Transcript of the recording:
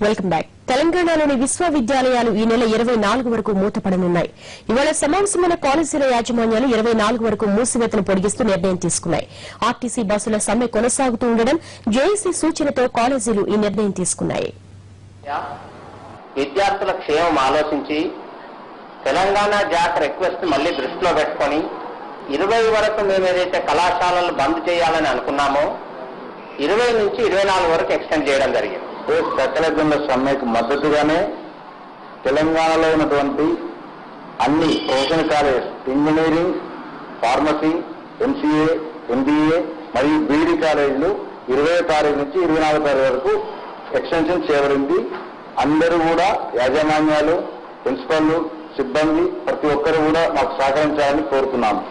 Welcome back. తెలంగాణలోని విశ్వవిద్యాలయాలు ఈ నెల 24 వరకు మూతపడనున్నాయి. ఇవాళ సమావేశమైన కాలేజీల యాజమాన్యాలు 24 వరకు మూసివేతను పొడిగిస్తూ నిర్ణయం తీసుకున్నాయి. ఆర్టీసీ బస్సుల సమ్మె కొనసాగుతూ ఉండడం, జేఏసీ సూచనతో కాలేజీలు ఈ నిర్ణయం తీసుకున్నాయి. విద్యార్థుల క్షేమం ఆలోచించి తెలంగాణ జాక్ రిక్వెస్ట్ మళ్లీ దృష్టిలో పెట్టుకుని 20 వరకు మేము ఏదైతే కళాశాలలు బంద్ చేయాలని అనుకున్నామో 20 నుంచి 24 వరకు ఎక్స్టెండ్ చేయడం జరిగింది. సకల జనుల సమ్మెకు మద్దతుగానే తెలంగాణలో ఉన్నటువంటి అన్ని professional college, engineering, pharmacy, MCA, MBA మరియు బీఈడీ కాలేజీలు 20వ తారీఖు నుంచి 24వ తారీఖు వరకు ఎక్స్టెన్షన్ చేయబడింది. అందరూ కూడా యాజమాన్యాలు, ప్రిన్సిపల్, సిబ్బంది ప్రతి ఒక్కరు కూడా మాకు సహకరించాలని కోరుతున్నాము.